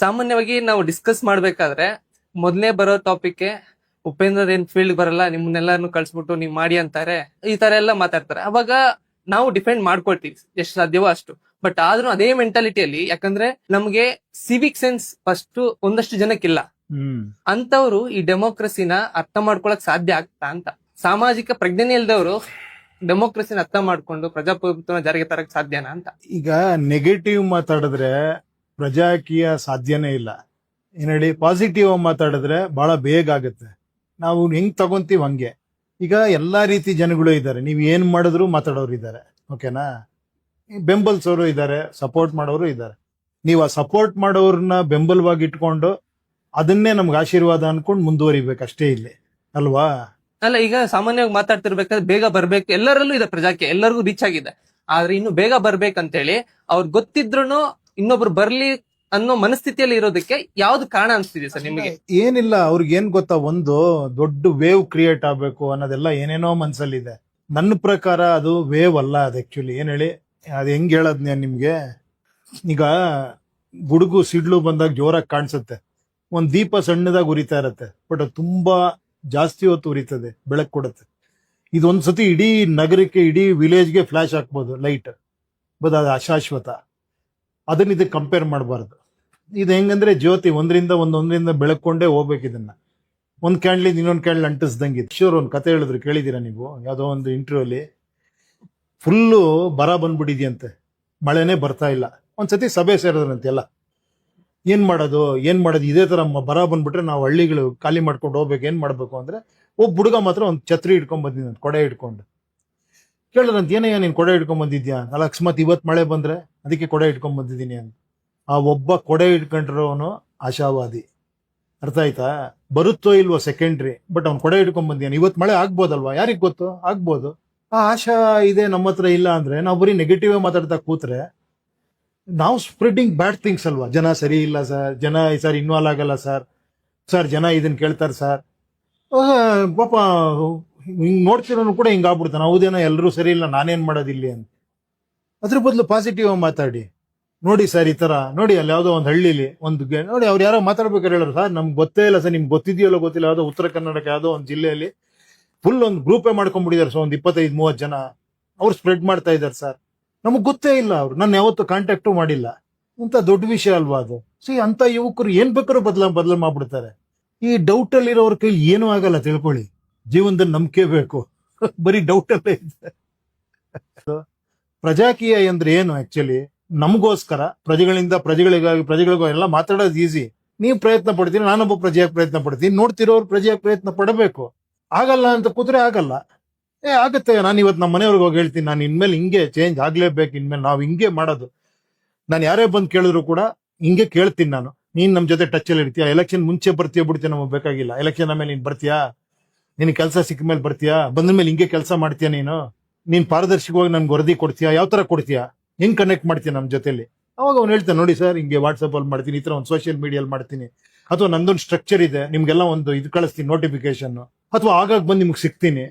ಸಾಮಾನ್ಯವಾಗಿ ನಾವು ಡಿಸ್ಕಸ್ ಮಾಡ್ಬೇಕಾದ್ರೆ ಮೊದಲನೇ ಬರೋ ಟಾಪಿಕ್ ಉಪೇಂದ್ರ ಏನ್ ಫೀಲ್ಡ್ ಬರಲ್ಲ, ನಿಮ್ಮನ್ನೆಲ್ಲಾನು ಕಳ್ಸ್ಬಿಟ್ಟು ನೀವ್ ಮಾಡಿ ಅಂತಾರೆ, ಈ ತರ ಎಲ್ಲ ಮಾತಾಡ್ತಾರೆ. ಅವಾಗ ನಾವು ಡಿಫೆಂಡ್ ಮಾಡ್ಕೊಳ್ತೀವಿ ಎಷ್ಟು ಸಾಧ್ಯವೋ ಅಷ್ಟು. ಬಟ್ ಆದ್ರೂ ಅದೇ ಮೆಂಟಾಲಿಟಿಯಲ್ಲಿ, ಯಾಕಂದ್ರೆ ನಮ್ಗೆ ಸಿವಿಕ್ ಸೆನ್ಸ್ ಫಸ್ಟ್ ಒಂದಷ್ಟು ಜನಕ್ಕಿಲ್ಲ. ಅಂತವ್ರು ಈ ಡೆಮೋಕ್ರಸಿನ ಅರ್ಥ ಮಾಡ್ಕೊಳಕ್ ಸಾಧ್ಯ ಆಗ್ತಾ ಅಂತ. ಸಾಮಾಜಿಕ ಪ್ರಜ್ಞೆ ಇಲ್ದವರು ಡೆಮೋಕ್ರಸಿನ ಅರ್ಥ ಮಾಡ್ಕೊಂಡು ಪ್ರಜಾಪ್ರಭುತ್ವನ ಜಾರಿಗೆ ತರಕ್ ಸಾಧ್ಯನಾ ಅಂತ. ಈಗ ನೆಗೆಟಿವ್ ಮಾತಾಡಿದ್ರೆ ಪ್ರಜಾಕೀಯ ಸಾಧ್ಯನೇ ಇಲ್ಲ. ಏನ್ ಹೇಳಿ, ಪಾಸಿಟಿವ್ ಮಾತಾಡಿದ್ರೆ ಬಹಳ ಬೇಗ ಆಗುತ್ತೆ. ನಾವು ಹೆಂಗ್ ತಗೊಂತೀವಿ ಹಂಗೆ. ಈಗ ಎಲ್ಲಾ ರೀತಿ ಜನಗಳು ಇದ್ದಾರೆ, ನೀವ್ ಏನ್ ಮಾಡಿದ್ರು ಮಾತಾಡೋರು ಇದ್ದಾರೆ, ಓಕೆನಾ? ಬೆಂಬಲಿಸೋರು ಇದ್ದಾರೆ, ಸಪೋರ್ಟ್ ಮಾಡೋರು ಇದ್ದಾರೆ. ನೀವು ಆ ಸಪೋರ್ಟ್ ಮಾಡೋರನ್ನ ಬೆಂಬಲವಾಗಿ ಇಟ್ಕೊಂಡು ಅದನ್ನೇ ನಮ್ಗೆ ಆಶೀರ್ವಾದ ಅನ್ಕೊಂಡು ಮುಂದುವರಿಬೇಕು ಅಷ್ಟೇ ಇಲ್ಲಿ, ಅಲ್ವಾ? ಅಲ್ಲ, ಈಗ ಸಾಮಾನ್ಯವಾಗಿ ಮಾತಾಡ್ತಿರ್ಬೇಕಾದ್ರೆ ಬೇಗ ಬರ್ಬೇಕು, ಎಲ್ಲರಲ್ಲೂ ಇದೆ ಪ್ರಜಾಕ್ಕೆ, ಎಲ್ಲರಿಗೂ ರೀಚ್ ಆಗಿದೆ. ಆದ್ರೆ ಇನ್ನು ಬೇಗ ಬರ್ಬೇಕಂತೇಳಿ ಅವ್ರು ಗೊತ್ತಿದ್ರು ಇನ್ನೊಬ್ರು ಬರ್ಲಿ ಅನ್ನೋ ಮನಸ್ಥಿತಿಯಲ್ಲಿ ಇರೋದಕ್ಕೆ ಯಾವ್ದು ಕಾರಣ ಅನ್ಸ್ತಿದೆ ಸರ್ ನಿಮಗೆ? ಏನಿಲ್ಲ, ಅವ್ರಿಗೆ ಏನ್ ಗೊತ್ತಾ, ಒಂದು ದೊಡ್ಡ ವೇವ್ ಕ್ರಿಯೇಟ್ ಆಗ್ಬೇಕು ಅನ್ನೋದೆಲ್ಲ ಏನೇನೋ ಮನ್ಸಲ್ಲಿದೆ. ನನ್ನ ಪ್ರಕಾರ ಅದು ವೇವ್ ಅಲ್ಲ. ಅದು ಆಕ್ಚುಲಿ ಏನ್ ಹೇಳಿ, ಅದು ಹೆಂಗ್ ಹೇಳದ್ ನಾನು ನಿಮ್ಗೆ. ಈಗ ಗುಡುಗು ಸಿಡ್ಲು ಬಂದಾಗ ಜೋರಾಗಿ ಕಾಣಿಸುತ್ತೆ, ಒಂದ್ ದೀಪ ಸಣ್ಣದಾಗಿ ಉರಿತಾ ಇರತ್ತೆ, ಬಟ್ ಅದು ತುಂಬಾ ಜಾಸ್ತಿ ಹೊತ್ತು ಉರಿತದೆ, ಬೆಳಕು ಕೊಡುತ್ತೆ. ಇದೊಂದ್ಸತಿ ಇಡೀ ನಗರಕ್ಕೆ, ಇಡೀ ವಿಲೇಜ್ಗೆ ಫ್ಲಾಶ್ ಹಾಕ್ಬೋದು ಲೈಟ್, ಬಟ್ ಅದು ಅಶಾಶ್ವತ. ಅದನ್ನ ಇದಕ್ಕೆ ಕಂಪೇರ್ ಮಾಡಬಾರ್ದು. ಇದು ಹೆಂಗಂದ್ರೆ ಜ್ಯೋತಿ ಒಂದರಿಂದ ಬೆಳಕೊಂಡೇ ಹೋಗ್ಬೇಕು. ಇದನ್ನ ಒಂದ್ ಕ್ಯಾಂಡ್ಲಿಂದ ಇನ್ನೊಂದ್ ಕ್ಯಾಂಡ್ಲ್ ಅಂಟಿಸ್ದಂಗೆ. ಕಿಶೋರ್ ಒಂದ್ ಕತೆ ಹೇಳಿದ್ರು, ಕೇಳಿದೀರಾ ನೀವು? ಯಾವ್ದೋ ಒಂದು ಇಂಟರ್ವ್ಯೂ ಅಲ್ಲಿ ಫುಲ್ಲು ಬರ ಬಂದ್ಬಿಟ್ಟಿದ್ಯಂತೆ, ಮಳೆನೇ ಬರ್ತಾ ಇಲ್ಲ. ಒಂದ್ಸತಿ ಸಭೆ ಸೇರಿದ್ರಂತೆ ಎಲ್ಲ, ಏನ್ ಮಾಡೋದು ಇದೇ ತರ ಬರ ಬಂದ್ಬಿಟ್ರೆ ನಾವು ಹಳ್ಳಿಗಳು ಖಾಲಿ ಮಾಡ್ಕೊಂಡು ಹೋಗ್ಬೇಕು, ಏನ್ ಮಾಡ್ಬೇಕು ಅಂದ್ರೆ, ಒಬ್ಬ ಹುಡುಗ ಮಾತ್ರ ಒಂದ್ ಛತ್ರಿ ಇಟ್ಕೊಂಡ್ ಬಂದಿದ್ದಂತೆ, ಕೊಡೆ ಇಟ್ಕೊಂಡು. ಕೇಳಿದ್ರಂತ, ಏನಯ್ಯ ನೀನ್ ಕೊಡೆ ಇಟ್ಕೊಂಡ್ ಬಂದಿದ್ಯಾ? ಅಲ್ಲ, ಅಕಸ್ಮಾತ್ ಇವತ್ ಮಳೆ ಬಂದ್ರೆ ಅದಕ್ಕೆ ಕೊಡೆ ಇಟ್ಕೊಂಡ್ ಬಂದಿದ್ದೀನಿ ಅಂತ. ಆ ಒಬ್ಬ ಕೊಡೆ ಇಟ್ಕೊಂಡ್ರವನು ಆಶಾವಾದಿ. ಅರ್ಥ ಆಯ್ತಾ? ಬರುತ್ತೋ ಇಲ್ವೋ ಸೆಕೆಂಡ್ರಿ, ಬಟ್ ಅವ್ನು ಕೊಡೆ ಇಟ್ಕೊಂಡ್ ಬಂದಿಯಾನ. ಇವತ್ ಮಳೆ ಆಗ್ಬೋದಲ್ವಾ? ಯಾರಿಗ್ ಗೊತ್ತು, ಆಗ್ಬೋದು. ಆ ಆಶಾ ಇದೆ ನಮ್ಮ ಹತ್ರ. ಇಲ್ಲ ಅಂದ್ರೆ ನಾವು ಬರೀ ನೆಗೆಟಿವ್ ಮಾತಾಡ್ತಾ ಕೂತ್ರೆ ನಾವು ಸ್ಪ್ರೆಡಿಂಗ್ ಬ್ಯಾಡ್ ಥಿಂಗ್ಸ್ ಅಲ್ವಾ? ಜನ ಸರಿ ಇಲ್ಲ ಸರ್, ಜನ ಸರ್ ಇನ್ವಾಲ್ವ್ ಆಗಲ್ಲ ಸರ್ ಜನ ಇದನ್ನ ಕೇಳ್ತಾರೆ ಸರ್. ಪಾಪ ಹಿಂಗ್ ನೋಡ್ತಿರೋನು ಕೂಡ ಹಿಂಗ್ ಆಗ್ಬಿಡ್ತಾನೆ, ಹೌದೇನೋ ಎಲ್ಲರೂ ಸರಿ ಇಲ್ಲ, ನಾನೇನ್ ಮಾಡೋದಿಲ್ಲಿ ಅಂತ. ಅದ್ರ ಬದಲು ಪಾಸಿಟಿವ್ ಮಾತಾಡಿ. ನೋಡಿ ಸರ್, ಈ ತರ ನೋಡಿ, ಅಲ್ಲಿ ಯಾವ್ದೋ ಒಂದು ಹಳ್ಳಿಲಿ ನೋಡಿ, ಅವ್ರು ಯಾರೋ ಮಾತಾಡ್ಬೇಕಾದ್ರೆ ಹೇಳೋರು, ಸರ್ ನಮ್ಗೆ ಗೊತ್ತೇ ಇಲ್ಲ ಸರ್, ನಿಮ್ಗೆ ಗೊತ್ತಿದೆಯಲ್ಲ ಗೊತ್ತಿಲ್ಲ, ಯಾವ್ದೋ ಉತ್ತರ ಕನ್ನಡಕ್ಕೆ ಯಾವ್ದೋ ಒಂದು ಜಿಲ್ಲೆಯಲ್ಲಿ ಫುಲ್ ಒಂದು ಗ್ರೂಪೇ ಮಾಡ್ಕೊಂಡ್ಬಿಟ್ಟಿದ್ದಾರೆ ಸರ್, ಒಂದು 25-30 ಜನ. ಅವ್ರು ಸ್ಪ್ರೆಡ್ ಮಾಡ್ತಾ ಇದ್ದಾರೆ ಸರ್, ನಮಗ್ ಗೊತ್ತೇ ಇಲ್ಲ, ಅವ್ರು ನನ್ನ ಯಾವತ್ತೂ ಕಾಂಟ್ಯಾಕ್ಟು ಮಾಡಿಲ್ಲ ಅಂತ. ದೊಡ್ಡ ವಿಷಯ ಅಲ್ವಾ ಅದು? ಅಂತ ಯುವಕರು ಏನ್ ಬೇಕಾದ್ರೂ ಬದಲ ಮಾಡ್ಬಿಡ್ತಾರೆ. ಈ ಡೌಟ್ ಅಲ್ಲಿ ಇರೋರ ಕೈ ಏನೂ ಆಗಲ್ಲ, ತಿಳ್ಕೊಳ್ಳಿ. ಜೀವನದಲ್ಲಿ ನಂಬಿಕೆ ಬೇಕು, ಬರೀ ಡೌಟ್ ಅಲ್ಲೇ ಇದೆ. ಪ್ರಜಾಕೀಯ ಅಂದ್ರೆ ಏನು ಆಕ್ಚುಲಿ? ನಮಗೋಸ್ಕರ, ಪ್ರಜೆಗಳಿಗೂ ಎಲ್ಲ ಮಾತಾಡೋದು ಈಸಿ. ನೀವು ಪ್ರಯತ್ನ ಪಡ್ತೀನಿ, ನಾನೊಬ್ಬ ಪ್ರಜೆಯಾಗಿ ಪ್ರಯತ್ನ ಪಡ್ತೀನಿ, ನೋಡ್ತಿರೋರು ಪ್ರಜೆಯಾಗಿ ಪ್ರಯತ್ನ ಪಡಬೇಕು. ಆಗಲ್ಲ ಅಂತ ಕೂತ್ರೆ ಆಗಲ್ಲ. ಆಗತ್ತೆ. ನಾನು ಇವತ್ತು ನಮ್ಮ ಮನೆಯವ್ರಿಗೆ ಹೋಗಿ ಹೇಳ್ತೀನಿ, ನಾನು ಇನ್ಮೇಲೆ ಹಿಂಗೆ ಚೇಂಜ್ ಆಗ್ಲೇಬೇಕು, ಇನ್ಮೇಲೆ ನಾವು ಹಿಂಗೆ ಮಾಡೋದು. ನಾನು ಯಾರೇ ಬಂದು ಕೇಳಿದ್ರು ಕೂಡ ಹಿಂಗೆ ಕೇಳ್ತೀನಿ ನಾನು. ನೀನ್ ನಮ್ ಜೊತೆ ಟಚ್ ಅಲ್ಲಿ ಇರ್ತೀಯಾ? ಎಲೆಕ್ಷನ್ ಮುಂಚೆ ಬರ್ತೀಯ ಬಿಡ್ತೀಯ, ನಮಗೆ ಬೇಕಾಗಿಲ್ಲ. ಎಲೆಕ್ಷನ್ ಆಮೇಲೆ ನೀನ್ ಬರ್ತೀಯಾ? ನಿನ್ ಕೆಲಸ ಸಿಕ್ಕ ಮೇಲೆ ಬರ್ತೀಯಾ? ಬಂದ ಮೇಲೆ ಹಿಂಗೆ ಕೆಲಸ ಮಾಡ್ತೀಯಾ? ನೀನ್ ಪಾರದರ್ಶಕವಾಗಿ ನನ್ಗೆ ವರದಿ ಕೊಡ್ತೀಯಾ? ಯಾವ ತರ ಕೊಡ್ತೀಯಾ? ಹೆಂಗ್ ಕನೆಕ್ಟ್ ಮಾಡ್ತೀಯ ನಮ್ಮ ಜೊತೆಲಿ? ಅವಾಗ ಅವ್ನು ಹೇಳ್ತಾನೆ, ನೋಡಿ ಸರ್, ಹಿಂಗೆ ವಾಟ್ಸಪ್ ಅಲ್ಲಿ ಮಾಡ್ತೀನಿ, ಈ ತರ ಒಂದು ಸೋಷಿಯಲ್ ಮೀಡಿಯಲ್ಲಿ ಮಾಡ್ತೀನಿ, ಅಥವಾ ನಂದೊಂದು ಸ್ಟ್ರಕ್ಚರ್ ಇದೆ, ನಿಮ್ಗೆಲ್ಲ ಒಂದು ಇದು ಕಳಿಸ್ತೀನಿ ನೋಟಿಫಿಕೇಶನ್, ಅಥವಾ ಆಗಾಗ ಬಂದು ನಿಮ್ಗೆ ಸಿಗ್ತೀನಿ,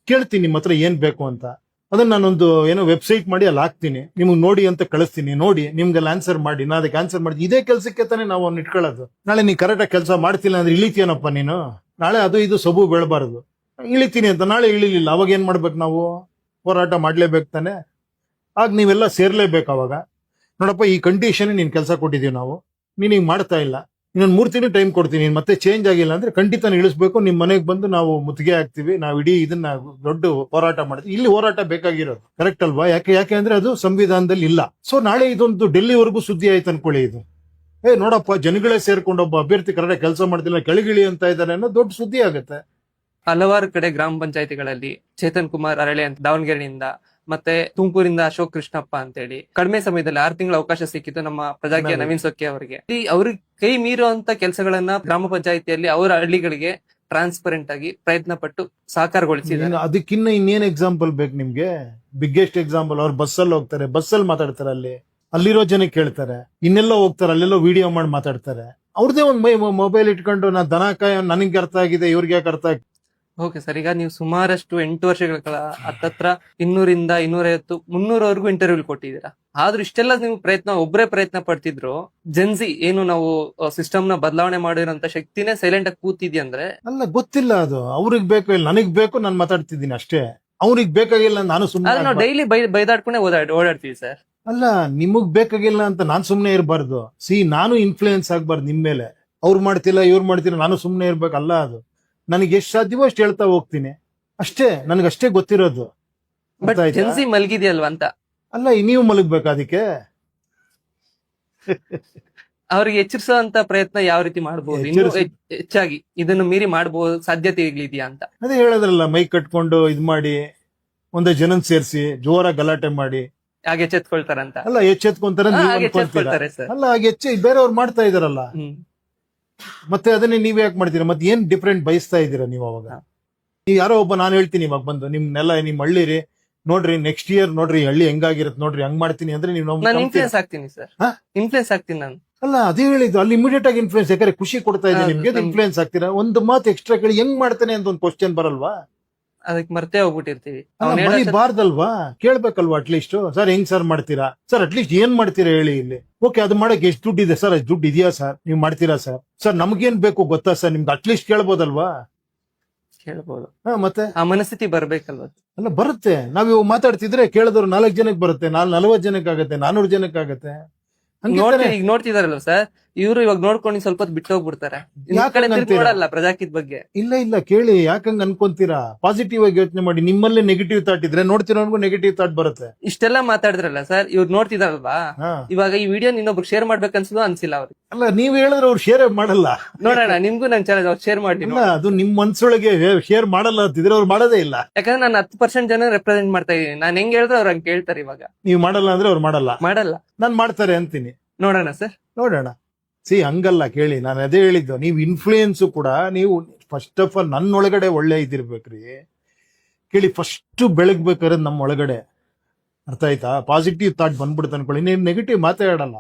ಕೇಳ್ತೀನಿ ನಿಮ್ಮ ಹತ್ರ ಏನ್ ಬೇಕು ಅಂತ. ಅದನ್ನ ನಾನೊಂದು ಏನೋ ವೆಬ್ಸೈಟ್ ಮಾಡಿ ಅಲ್ಲಿ ಹಾಕ್ತೀನಿ, ನಿಮ್ಗೆ ನೋಡಿ ಅಂತ ಕಳಿಸ್ತೀನಿ, ನೋಡಿ ನಿಮ್ಗೆಲ್ಲ ಆನ್ಸರ್ ಮಾಡಿ, ನಾ ಅದಕ್ಕೆ ಆನ್ಸರ್ ಮಾಡಿ. ಇದೇ ಕೆಲಸಕ್ಕೆ ತಾನೇ ನಾವು ಅವ್ನು ಇಟ್ಕೊಳ್ಳೋದು. ನಾಳೆ ನೀನ್ ಕರೆಕ್ಟಾಗಿ ಕೆಲಸ ಮಾಡ್ತಿಲ್ಲ ಅಂದ್ರೆ ಇಳಿತೀಯನಪ್ಪ ನೀನು. ನಾಳೆ ಅದು ಇದು ಸೊಬು ಬೆಳಬಾರದು. ಇಳಿತೀನಿ ಅಂತ ನಾಳೆ ಇಳಿಲಿಲ್ಲ, ಅವಾಗ ಏನ್ ಮಾಡ್ಬೇಕು ನಾವು? ಹೋರಾಟ ಮಾಡ್ಲೇಬೇಕು ತಾನೆ. ಆಗ ನೀವೆಲ್ಲ ಸೇರ್ಲೇಬೇಕು. ಅವಾಗ ನೋಡಪ್ಪ, ಈ ಕಂಡೀಷನ್ ನೀನ್ ಕೆಲಸ ಕೊಟ್ಟಿದೀವಿ ನಾವು, ನೀನ್ ಹಿಂಗ್ ಮಾಡ್ತಾ ಇಲ್ಲ, ಇನ್ನೊಂದು 3 ತಿಂಗಳು ಟೈಮ್ ಕೊಡ್ತೀನಿ, ಮತ್ತೆ ಚೇಂಜ್ ಆಗಿಲ್ಲ ಅಂದ್ರೆ ಖಂಡಿತ ಇಳಿಸ್ಬೇಕು. ನಿಮ್ ಮನೆಗೆ ಬಂದು ನಾವು ಮುತ್ತಿಗೆ ಹಾಕ್ತಿವಿ, ನಾವು ಇಡೀ ಇದನ್ನ ದೊಡ್ಡ ಹೋರಾಟ ಮಾಡ್ತೀವಿ. ಇಲ್ಲಿ ಹೋರಾಟ ಬೇಕಾಗಿರೋದು, ಕರೆಕ್ಟ್ ಅಲ್ವಾ? ಯಾಕೆ ಅಂದ್ರೆ ಅದು ಸಂವಿಧಾನದಲ್ಲಿ ಇಲ್ಲ. ಸೊ ನಾಳೆ ಇದೊಂದು ಡೆಲ್ಲಿವರೆಗೂ ಸುದ್ದಿ ಆಯ್ತು ಅನ್ಕೊಳ್ಳಿ, ಇದು ನೋಡಪ್ಪ ಜನಗಳೇ ಸೇರ್ಕೊಂಡು ಒಬ್ಬ ಅಭ್ಯರ್ಥಿ ಕರೆಕ್ಟ್ ಕೆಲಸ ಮಾಡ್ತಿಲ್ಲ, ಕೆಳಗಿಳಿ ಅಂತ ಇದ್ದಾರೆ ಅನ್ನೋ ದೊಡ್ಡ ಸುದ್ದಿ ಆಗುತ್ತೆ. ಹಲವಾರು ಕಡೆ ಗ್ರಾಮ ಪಂಚಾಯತಿಗಳಲ್ಲಿ ಚೇತನ್ ಕುಮಾರ್ ಅರಳೆ ಅಂತ ದಾವಣಗೆರೆಯಿಂದ, ಮತ್ತೆ ತುಮಕೂರಿಂದ ಅಶೋಕ್ ಕೃಷ್ಣಪ್ಪ ಅಂತೇಳಿ ಕಡಿಮೆ ಸಮಯದಲ್ಲಿ 6 ತಿಂಗಳ ಅವಕಾಶ ಸಿಕ್ಕಿತ್ತು ನಮ್ಮ ಪ್ರಜಾಕೀಯ ನವೀನ್ ಸೊಕ್ಕೆ ಅವರಿಗೆ. ಅವ್ರಿಗೆ ಕೈ ಮೀರುವಂತ ಕೆಲಸಗಳನ್ನ ಗ್ರಾಮ ಪಂಚಾಯತಿಯಲ್ಲಿ ಅವರ ಹಳ್ಳಿಗಳಿಗೆ ಟ್ರಾನ್ಸ್ಪರೆಂಟ್ ಆಗಿ ಪ್ರಯತ್ನ ಪಟ್ಟು ಸಾಕಾರಗೊಳಿಸಿದ್ದಾರೆ. ಅದಕ್ಕಿನ್ನ ಇನ್ನೇನ್ ಎಕ್ಸಾಂಪಲ್ ಬೇಕು ನಿಮ್ಗೆ? ಬಿಗ್ಗೆಸ್ಟ್ ಎಕ್ಸಾಂಪಲ್, ಅವ್ರು ಬಸ್ಸಲ್ಲಿ ಹೋಗ್ತಾರೆ, ಬಸ್ಸಲ್ಲಿ ಮಾತಾಡ್ತಾರೆ, ಅಲ್ಲಿರೋ ಜನ ಕೇಳ್ತಾರೆ, ಇನ್ನೆಲ್ಲ ಹೋಗ್ತಾರೆ, ಅಲ್ಲೆಲ್ಲೋ ವಿಡಿಯೋ ಮಾಡಿ ಮಾತಾಡ್ತಾರೆ. ಅವ್ರದೇ ಒಂದ್ ಮೊಬೈಲ್ ಇಟ್ಕೊಂಡು, ನಾ ದನ ಕಾಯ, ನನಗೆ ಅರ್ಥ ಆಗಿದೆ, ಇವ್ರಿಗೆ ಯಾಕೆ ಅರ್ಥ ಆಗಿದೆ? ಓಕೆ ಸರ್, ಈಗ ನೀವು ಸುಮಾರಷ್ಟು 8 ವರ್ಷಗಳ ಕಾಲ ಹತ್ತತ್ರ 200 250 300ವರೆಗೂ ಇಂಟರ್ವ್ಯೂ ಕೊಟ್ಟಿದ್ದೀರಾ. ಆದ್ರೂ ಇಷ್ಟೆಲ್ಲ ನೀವು ಒಬ್ಬರೇ ಪ್ರಯತ್ನ ಪಡ್ತಿದ್ರು, ಜೆನ್ಸಿ ಏನು ನಾವು ಸಿಸ್ಟಮ್ ನ ಬದಲಾವಣೆ ಮಾಡಿರೋಂತ ಶಕ್ತಿನೇ ಸೈಲೆಂಟ್ ಆಗಿ ಕೂತಿದ್ಯಂದ್ರೆ ಅಲ್ಲ, ಗೊತ್ತಿಲ್ಲ ಅದು. ಅವ್ರಿಗೆ ಬೇಕು ಇಲ್ಲ, ನನಗ್ ಬೇಕು, ನಾನು ಮಾತಾಡ್ತಿದ್ದೀನಿ ಅಷ್ಟೇ. ಅವ್ರಿಗೆ ಬೇಕಾಗಿಲ್ಲ, ನಾನು ಅದು ನಾವು ಸುಮ್ಮನೆ. ಡೈಲಿ ಬೈದಾಡ್ಕೊಂಡೆ ಓಡಾಡ್ತೀವಿ ಸರ್. ಅಲ್ಲ, ನಿಮಗ್ ಬೇಕಾಗಿಲ್ಲ ಅಂತ ನಾನ್ ಸುಮ್ನೆ ಇರಬಾರ್ದು. ನಾನು ಇನ್ಫ್ಲೂಯೆನ್ಸ್ ಆಗ್ಬಾರ್ದು ನಿಮ್ ಮೇಲೆ. ಅವ್ರು ಮಾಡ್ತಿಲ್ಲ, ಇವ್ರು ಮಾಡ್ತಿಲ್ಲ, ನಾನು ಸುಮ್ನೆ ಇರ್ಬೇಕಲ್ಲ. ಅದು ನನಗೆ ಎಷ್ಟು ಸಾಧ್ಯವೋ ಅಷ್ಟು ಹೇಳ್ತಾ ಹೋಗ್ತೀನಿ ಅಷ್ಟೇ. ನನಗಷ್ಟೇ ಗೊತ್ತಿರೋದು. ಬಟ್ ಅರ್ಥ ಆಯ್ತಾ? ಜೆನ್ಸಿ ಮಲಗಿದೆಯಲ್ವಾ ಅಂತ. ಅಲ್ಲ, ನೀವು ಮಲಗ್ಬೇಕು ಅದಕ್ಕೆ. ಅವ್ರಿಗೆ ಎಚ್ಚರಿಸುವಂತ ಪ್ರಯತ್ನ ಯಾವ ರೀತಿ ಮಾಡಬಹುದು, ಇನ್ನೂ ಹೆಚ್ಚಾಗಿ ಇದನ್ನು ಮೀರಿ ಮಾಡಬಹುದು ಸಾಧ್ಯತೆಗಳಿದೆಯಾ ಅಂತ. ಅದೇ ಹೇಳೋದ್ರಲ್ಲ, ಮೈಕ್ ಕಟ್ಕೊಂಡು ಇದ್ ಮಾಡಿ, ಒಂದೇ ಜನನ್ ಸೇರಿಸಿ ಜೋರಾಗಿ ಗಲಾಟೆ ಮಾಡಿ ಹಾಗೆ ಎಚ್ಚೆತ್ಕೊಳ್ತಾರಂತ. ಅಲ್ಲ, ಎಚ್ಚೆತ್ಕೊಂತಾರೆ ನೀವು ಹಾಗೆ ಅನ್ಕೊಂತೀರಾ. ಎಚ್ಚೆತ್ಕೊಳ್ತಾರೆ ಸರ್. ಅಲ್ಲ, ಹಾಗೆ ಬೇರೆಯವ್ರು ಮಾಡ್ತಾ ಇದಾರಲ್ಲ, ಮತ್ತೆ ಅದನ್ನೇ ನೀವ್ ಯಾಕೆ ಮಾಡ್ತೀರಾ? ಮತ್ತೆ ಏನ್ ಡಿಫ್ರೆಂಟ್ ಬಯಸ್ತಾ ಇದ್ದೀರಾ ನೀವು? ಅವಾಗ ನೀವು ಯಾರೋ ಒಬ್ಬ, ನಾನು ಹೇಳ್ತೀನಿ ಇವಾಗ ಬಂದು ನಿಮ್ನೆಲ್ಲ ನಿಮ್ ಹಳ್ಳಿರಿ ನೋಡ್ರಿ, ನೆಕ್ಸ್ಟ್ ಇಯರ್ ನೋಡ್ರಿ ಹಳ್ಳಿ ಹೆಂಗಾಗಿರತ್ ನೋಡ್ರಿ, ಹಂಗ್ ಮಾಡ್ತೀನಿ ಅಂದ್ರೆ ನೀವು ನಾನು ಇನ್ಫ್ಲೂಯೆನ್ಸ್ ಆಗ್ತೀನಿ ಸರ್. ಹಾ? ಇನ್ಫ್ಲೂಯೆನ್ಸ್ ಆಗ್ತೀನಿ ನಾನು. ಅಲ್ಲ, ಅದೇ ಹೇಳಿದ್ದು, ಅಲ್ಲಿ ಇಮಿಡಿಯೇಟ್ ಆಗಿ ಇನ್ಫ್ಲೂಯೆನ್ಸ್. ಯಾಕಂದ್ರೆ ಖುಷಿ ಕೊಡ್ತಾ ಇದೆ ಹೌದು, ನಿಮ್ಗೆ, ಇನ್ಫ್ಲೂಯೆನ್ಸ್ ಆಗ್ತೀರಾ. ಒಂದು ಮಾತು ಎಕ್ಸ್ಟ್ರಾ ಕೇಳಿ ಹೆಂಗ್ ಮಾಡ್ತಾನೆ ಅಂತ ಒಂದು ಕ್ವಶನ್ ಬರಲ್ವಾ? ಅದಕ್ಕೆ ಮರ್ತೇ ಹೋಗ್ಬಿಟ್ಟಿರ್ತೀವಿ. ಬಾರ್ದಲ್ವಾ? ಕೇಳ್ಬೇಕಲ್ವಾ ಅಟ್ಲೀಸ್ಟ್. ಸರ್ ಹೆಂಗ್ ಸರ್ ಮಾಡ್ತೀರಾ ಸರ್? ಅಟ್ಲೀಸ್ಟ್ ಏನ್ ಮಾಡ್ತೀರಾ ಹೇಳಿ ಇಲ್ಲಿ. ಓಕೆ, ಅದು ಮಾಡಕ್ ಎಷ್ಟು ದುಡ್ಡು ಇದೆ ಸರ್? ಅಷ್ಟು ದುಡ್ಡು ಇದೆಯಾ ಸರ್? ನೀವು ಮಾಡ್ತೀರಾ ಸರ್? ಸರ್ ನಮ್ಗೇನ್ ಬೇಕು ಗೊತ್ತಾ ಸರ್? ನಿಮ್ಗೆ ಅಟ್ಲೀಸ್ಟ್ ಕೇಳ್ಬೋದಲ್ವಾ? ಹೇಳ್ಬೋದು. ಮತ್ತೆ ಆ ಮನಸ್ಥಿತಿ ಬರ್ಬೇಕಲ್ವ? ಅಲ್ಲ, ಬರುತ್ತೆ. ನಾವ್ ಇವಾಗ ಮಾತಾಡ್ತಿದ್ರೆ ಕೇಳಿದವ್ರು 4 ಜನಕ್ಕೆ ಬರುತ್ತೆ, 40 ಜನಕ್ಕೆ ಆಗತ್ತೆ, 400 ಜನಕ್ಕೆ ಆಗತ್ತೆ. ಈಗ ನೋಡ್ತಿದಾರಲ್ಲ ಸರ್, ಇವರು ಇವಾಗ ನೋಡ್ಕೊಂಡು ಸ್ವಲ್ಪ ಹೊತ್ತು ಬಿಟ್ಟು ಹೋಗ್ಬಿಡ್ತಾರೆ. ನೋಡಲ್ಲ ಪ್ರಜಾಕಿದ್ ಬಗ್ಗೆ. ಇಲ್ಲ ಕೇಳಿ, ಯಾಕಂಗ್ ಅನ್ಕೊಂತೀರಾ? ಪಾಸಿಟಿವ್ ಆಗಿ ಯೋಚನೆ ಮಾಡಿ. ನಿಮ್ಮಲ್ಲೇ ನೆಗೆಟಿವ್ ಥಾಟ್ ಇದ್ರೆ ನೋಡ್ತಿರೋನ್ಗೂ ನೆಗೆಟಿವ್ ಥಾಟ್ ಬರುತ್ತೆ. ಇಷ್ಟೆಲ್ಲ ಮಾತಾಡಿದ್ರಲ್ಲ ಸರ್, ಇವ್ರು ನೋಡ್ತಿದಾರಲ್ವಾ, ಹಾ. ಇವಾಗ ಈ ವಿಡಿಯೋ ಇನ್ನೊಬ್ರು ಶೇರ್ ಮಾಡ್ಬೇಕನ್ಸಲು ಅನ್ಸಿಲ್ಲ ಅವ್ರಿಗೆ. ಅಲ್ಲ, ನೀವ್ ಹೇಳಿದ್ರೆ ಅವ್ರು ಶೇರ್ ಮಾಡಲ್ಲ. ನೋಡೋಣ, ನಿಮ್ಗೂ ನನ್ ಚಾನಲ್ ಅವ್ರು ಶೇರ್ ಮಾಡಿ. ಇಲ್ಲ, ಅದು ನಿಮ್ ಮನ್ಸೊಳಗೆ ಶೇರ್ ಮಾಡಲ್ಲ ಅಂತಿದ್ರೆ ಅವ್ರು ಮಾಡೋದೇ ಇಲ್ಲ. ಯಾಕಂದ್ರೆ ನಾನು 10% ಜನ ರೆಪ್ರೆಸೆಂಟ್ ಮಾಡ್ತಾ ಇದೀನಿ. ನಾನ್ ಹೆಂಗ್ ಹೇಳಿದ್ರೆ ಅವ್ರು ಹಂಗ್ ಕೇಳ್ತಾರೆ. ಇವಾಗ ನೀವ್ ಮಾಡಲ್ಲ ಅಂದ್ರೆ ಅವ್ರು ಮಾಡಲ್ಲ. ನಾನ್ ಮಾಡ್ತಾರೆ ಅಂತೀನಿ. ನೋಡೋಣ ಸರ್, ನೋಡೋಣ. ಹಂಗಲ್ಲ, ಕೇಳಿ, ನಾನು ಅದೇ ಹೇಳಿದ್ದು. ನೀವು ಇನ್ಫ್ಲೂಯೆನ್ಸ್ ಕೂಡ ನೀವು ಫಸ್ಟ್ ಆಫ್ ಆಲ್ ನನ್ನೊಳಗಡೆ ಒಳ್ಳೆ ಇದಿರ್ಬೇಕ್ರಿ. ಕೇಳಿ, ಫಸ್ಟ್ ಬೆಳಗ್ಬೇಕಾದ್ರೆ ನಮ್ಮ ಒಳಗಡೆ, ಅರ್ಥ ಆಯ್ತಾ? ಪಾಸಿಟಿವ್ ಥಾಟ್ ಬಂದ್ಬಿಡುತ್ತೆ ಅನ್ಕೊಳ್ಳಿ, ನೀವು ನೆಗೆಟಿವ್ ಮಾತಾಡಲ್ಲ.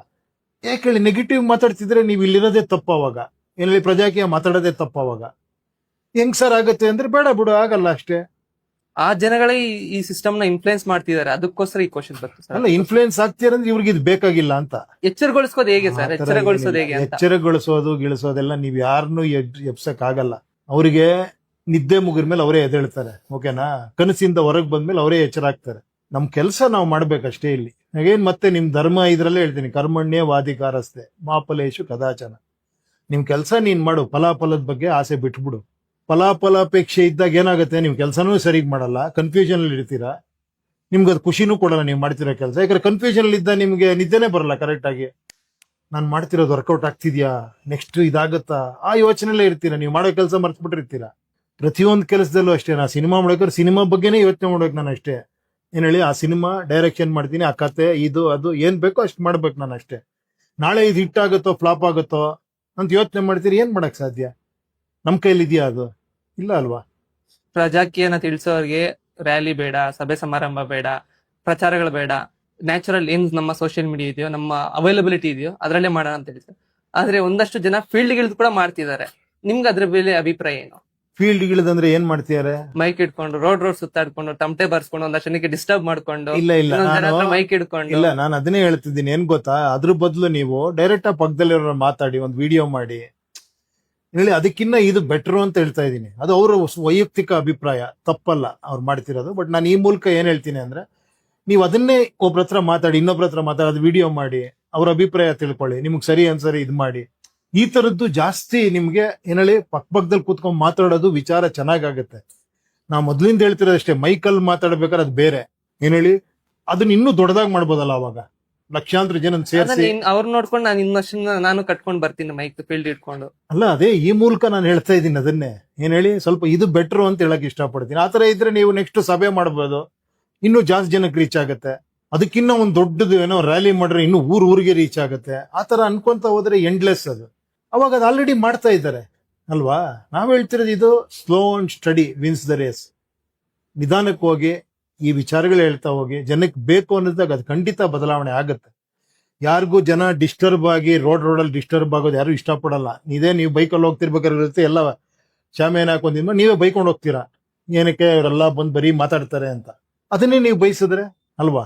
ಯಾಕೆ ಹೇಳಿ? ನೆಗೆಟಿವ್ ಮಾತಾಡ್ತಿದ್ರೆ ನೀವು ಇಲ್ಲಿರೋದೇ ತಪ್ಪ. ಅವಾಗ ಏನಲ್ಲಿ ಪ್ರಜಾಕೀಯ ಮಾತಾಡೋದೇ ತಪ್ಪ. ಅವಾಗ ಹೆಂಗ್ ಸರ್ ಆಗತ್ತೆ ಅಂದ್ರೆ, ಬೇಡ ಬಿಡು, ಆಗಲ್ಲ ಅಷ್ಟೇ. ಆ ಜನಗಳೇ ಈ ಸಿಸ್ಟಮ್ ನ ಇನ್ಫ್ಲೂಯೆನ್ಸ್ ಮಾಡ್ತಿದ್ದಾರೆ. ಅದಕ್ಕೋಸ್ಕರ ಈ ಕ್ವಶನ್ ಬರ್ತದೆ ಸರ್. ಅಲ್ಲ, ಇನ್ಫ್ಲೂಯೆನ್ಸ್ ಆಗ್ತೀರಂದ್ರೆ ಇವ್ರಿಗೆ ಇದು ಬೇಕಾಗಿಲ್ಲ ಅಂತ. ಎಚ್ಚರಗೊಳಿಸೋದು ಹೇಗೆ ಸರ್? ಎಚ್ಚರಗೊಳಿಸೋದು ಹೇಗೆ ಅಂತ. ಎಚ್ಚರಗೊಳಿಸೋದು ಗಿಳಿಸೋದೆಲ್ಲ ನೀವ್ ಯಾರನ್ನೂ ಎಬ್ಸಕ್ ಆಗಲ್ಲ. ಅವರಿಗೆ ನಿದ್ದೆ ಮುಗಿದ್ಮೇಲೆ ಅವರೇ ಎದ್ದೇಳ್ತಾರೆ. ಓಕೆನಾ? ಕನಸಿಂದ ಹೊರಗೆ ಬಂದ್ಮೇಲೆ ಅವರೇ ಎಚ್ಚರ ಆಗ್ತಾರೆ. ನಮ್ ಕೆಲಸ ನಾವು ಮಾಡ್ಬೇಕಷ್ಟೇ ಇಲ್ಲಿ. ಹಾಗೇನ್ ಮತ್ತೆ ನಿಮ್ ಧರ್ಮ ಇದ್ರಲ್ಲೇ ಹೇಳ್ತೀನಿ, ಕರ್ಮಣ್ಯ ವಾದಿಕಾರಸ್ತೆ ಮಾಫಲೇಶು ಕದಾಚನ. ನಿಮ್ ಕೆಲಸ ನೀನ್ ಮಾಡು, ಫಲಾಫಲದ ಬಗ್ಗೆ ಆಸೆ ಬಿಟ್ಬಿಡು. ಫಲಾಫಲಾಪೇಕ್ಷೆ ಇದ್ದಾಗ ಏನಾಗುತ್ತೆ, ನಿಮ್ ಕೆಲಸನೂ ಸರಿಗ್ ಮಾಡಲ್ಲ, ಕನ್ಫ್ಯೂಷನ್ ಅಲ್ಲಿ ಇರ್ತೀರಾ. ನಿಮ್ಗೆ ಅದು ಖುಷಿನೂ ಕೊಡಲ್ಲ ನೀವು ಮಾಡ್ತಿರೋ ಕೆಲಸ. ಯಾಕಂದ್ರೆ ಕನ್ಫ್ಯೂಷನ್ ಅಲ್ಲಿ ಇದ್ದ ನಿಮ್ಗೆ ನಿದ್ದೆನೆ ಬರಲ್ಲ ಕರೆಕ್ಟ್ ಆಗಿ. ನಾನ್ ಮಾಡ್ತಿರೋದು ವರ್ಕೌಟ್ ಆಗ್ತಿದ್ಯಾ, ನೆಕ್ಸ್ಟ್ ಇದಾಗತ್ತಾ, ಆ ಯೋಚನೆಲ್ಲೇ ಇರ್ತೀರಾ. ನೀವು ಮಾಡೋ ಕೆಲಸ ಮರ್ತ್ಬಿಟ್ಟಿರ್ತೀರಾ. ಪ್ರತಿಯೊಂದು ಕೆಲಸದಲ್ಲೂ ಅಷ್ಟೇ. ನಾ ಸಿನಿಮಾ ಮಾಡ್ಬೇಕಾದ್ರೆ ಸಿನಿಮಾ ಬಗ್ಗೆನೇ ಯೋಚನೆ ಮಾಡ್ಬೇಕು ನಾನು ಅಷ್ಟೇ. ಏನ್ ಹೇಳಿ, ಆ ಸಿನಿಮಾ ಡೈರೆಕ್ಷನ್ ಮಾಡ್ತೀನಿ, ಆ ಕತೆ ಇದು ಅದು ಏನ್ ಬೇಕೋ ಅಷ್ಟು ಮಾಡ್ಬೇಕು ನಾನು ಅಷ್ಟೇ. ನಾಳೆ ಇದು ಹಿಟ್ ಆಗುತ್ತೋ ಫ್ಲಾಪ್ ಆಗುತ್ತೋ ಅಂತ ಯೋಚನೆ ಮಾಡ್ತೀರಿ, ಏನ್ ಮಾಡಕ್ ಸಾಧ್ಯ? ನಮ್ ಕೈಲಿ ಇದೆಯಾ ಅದು? ಇಲ್ಲ ಅಲ್ವಾ? ಪ್ರಜಾಕೀಯನ ತಿಳಿಸೋರ್ಗೆ ರ್ಯಾಲಿ ಬೇಡ, ಸಭೆ ಸಮಾರಂಭ ಬೇಡ, ಪ್ರಚಾರಗಳು ಬೇಡ. ನ್ಯಾಚುರಲ್ ಏನ್ ನಮ್ಮ ಸೋಷಿಯಲ್ ಮೀಡಿಯಾ ಇದೆಯೋ, ನಮ್ಮ ಅವೈಲಬಿಲಿಟಿ ಇದೆಯೋ ಅದ್ರಲ್ಲೇ ಮಾಡೋಣ ಅಂತ ಹೇಳಿ ಸರ್. ಆದ್ರೆ ಒಂದಷ್ಟು ಜನ ಫೀಲ್ಡ್ ಗಿಳಿದು ಕೂಡ ಮಾಡ್ತಿದ್ದಾರೆ. ನಿಮ್ಗೆ ಅದ್ರ ಮೇಲೆ ಅಭಿಪ್ರಾಯ ಏನು? ಫೀಲ್ಡ್ ಗಿಳಿದಂದ್ರೆ ಏನ್ ಮಾಡ್ತಿದಾರೆ? ಮೈಕ್ ಇಟ್ಕೊಂಡು ರೋಡ್ ಸುತ್ತಾಡ್ಕೊಂಡು ತಮಟೆ ಬರ್ಸ್ಕೊಂಡು ಒಂದಷ್ಟು ಜನಕ್ಕೆ ಡಿಸ್ಟರ್ಬ್ ಮಾಡ್ಕೊಂಡು, ಇಲ್ಲ ಮೈಕ್ ಇಟ್ಕೊಂಡು. ಇಲ್ಲ, ನಾನು ಅದನ್ನೇ ಹೇಳ್ತಿದ್ದೀನಿ. ಏನ್ ಗೊತ್ತಾ, ಅದ್ರ ಬದಲು ನೀವು ಡೈರೆಕ್ಟ್ ಆಗಿ ಪಕ್ಕದಲ್ಲಿರೋ ಮಾತಾಡಿ, ಒಂದು ವಿಡಿಯೋ ಮಾಡಿ ಹೇಳಿ. ಅದಕ್ಕಿನ್ನ ಇದು ಬೆಟರ್ ಅಂತ ಹೇಳ್ತಾ ಇದ್ದೀನಿ. ಅದು ಅವರ ವೈಯಕ್ತಿಕ ಅಭಿಪ್ರಾಯ, ತಪ್ಪಲ್ಲ ಅವ್ರು ಮಾಡ್ತಿರೋದು. ಬಟ್ ನಾನು ಈ ಮೂಲಕ ಏನ್ ಹೇಳ್ತೀನಿ ಅಂದ್ರೆ, ನೀವು ಅದನ್ನೇ ಒಬ್ರ ಹತ್ರ ಮಾತಾಡಿ, ಇನ್ನೊಬ್ರ ಹತ್ರ ಮಾತಾಡಿ, ಅದು ವಿಡಿಯೋ ಮಾಡಿ, ಅವ್ರ ಅಭಿಪ್ರಾಯ ತಿಳ್ಕೊಳ್ಳಿ. ನಿಮ್ಗೆ ಸರಿ ಅನ್ಸರಿ ಇದು ಮಾಡಿ. ಈ ತರದ್ದು ಜಾಸ್ತಿ ನಿಮ್ಗೆ ಏನೇಳಿ ಪಕ್ಕದಲ್ಲಿ ಕೂತ್ಕೊಂಡ್ ಮಾತಾಡೋದು ವಿಚಾರ ಚೆನ್ನಾಗಾಗತ್ತೆ. ನಾ ಮೊದ್ಲಿಂದ ಹೇಳ್ತಿರೋದಷ್ಟೇ, ಮೈಕಲ್ ಮಾತಾಡ್ಬೇಕಾದ್ರೆ ಅದು ಬೇರೆ. ಏನ್ ಹೇಳಿ, ಅದನ್ನ ಇನ್ನೂ ದೊಡ್ಡದಾಗಿ ಮಾಡ್ಬೋದಲ್ಲ. ಅವಾಗ ಲಕ್ಷಾಂತರ ಜನ ಸೇರಿಸಿ ಅವ್ರು ನೋಡ್ಕೊಂಡು ನಾನು ಇನ್ನಷ್ಟು ನಾನು ಕಟ್ಕೊಂಡ್ ಬರ್ತೀನಿ ಮೈಕ್ ಫೀಲ್ಡ್ ಇಟ್ಕೊಂಡು. ಅಲ್ಲ, ಅದೇ ಈ ಮೂಲಕ ನಾನು ಹೇಳ್ತಾ ಇದ್ದೀನಿ ಅದನ್ನೇ. ಏನ್ ಹೇಳಿ, ಸ್ವಲ್ಪ ಇದು ಬೆಟರ್ ಅಂತ ಹೇಳಕ್ ಇಷ್ಟಪಡ್ತೀನಿ. ಆತರ ಇದ್ರೆ ನೀವು ನೆಕ್ಸ್ಟ್ ಸಭೆ ಮಾಡ್ಬೋದು, ಇನ್ನೂ ಜಾಸ್ತಿ ಜನಕ್ಕೆ ರೀಚ್ ಆಗುತ್ತೆ. ಅದಕ್ಕಿನ್ನ ಒಂದು ದೊಡ್ಡದು ಏನೋ ರ್ಯಾಲಿ ಮಾಡ್ರೆ ಇನ್ನು ಊರಿಗೆ ರೀಚ್ ಆಗುತ್ತೆ. ಆತರ ಅನ್ಕೊಂತ ಹೋದ್ರೆ ಎಂಡ್ಲೆಸ್ ಅದು. ಅವಾಗ ಅದು ಆಲ್ರೆಡಿ ಮಾಡ್ತಾ ಇದ್ದಾರೆ ಅಲ್ವಾ? ನಾವ್ ಹೇಳ್ತಿರೋದು ಇದು slow and steady wins the race. ನಿಧಾನಕ್ಕೆ ಹೋಗಿ ಈ ವಿಚಾರಗಳು ಹೇಳ್ತಾ ಹೋಗಿ, ಜನಕ್ಕೆ ಬೇಕು ಅನ್ನೋದಾಗ ಅದು ಖಂಡಿತ ಬದಲಾವಣೆ ಆಗುತ್ತೆ. ಯಾರಿಗೂ ಜನ ಡಿಸ್ಟರ್ಬ್ ಆಗಿ ರೋಡಲ್ಲಿ ಡಿಸ್ಟರ್ಬ್ ಆಗೋದು ಯಾರು ಇಷ್ಟಪಡಲ್ಲ. ನೀವು ಬೈಕಲ್ಲಿ ಹೋಗ್ತಿರ್ಬೇಕಾದ್ರೆ ಎಲ್ಲ ಶಾಮಿಯಾನ ಹಾಕೊಂಡಿದ್ಮ ನೀವೇ ಬೈಕೊಂಡು ಹೋಗ್ತೀರಾ, ಏನಕ್ಕೆ ಇವರೆಲ್ಲ ಬಂದು ಬರೀ ಮಾತಾಡ್ತಾರೆ ಅಂತ. ಅದನ್ನೇ ನೀವು ಬಯಸಿದ್ರೆ ಅಲ್ವಾ?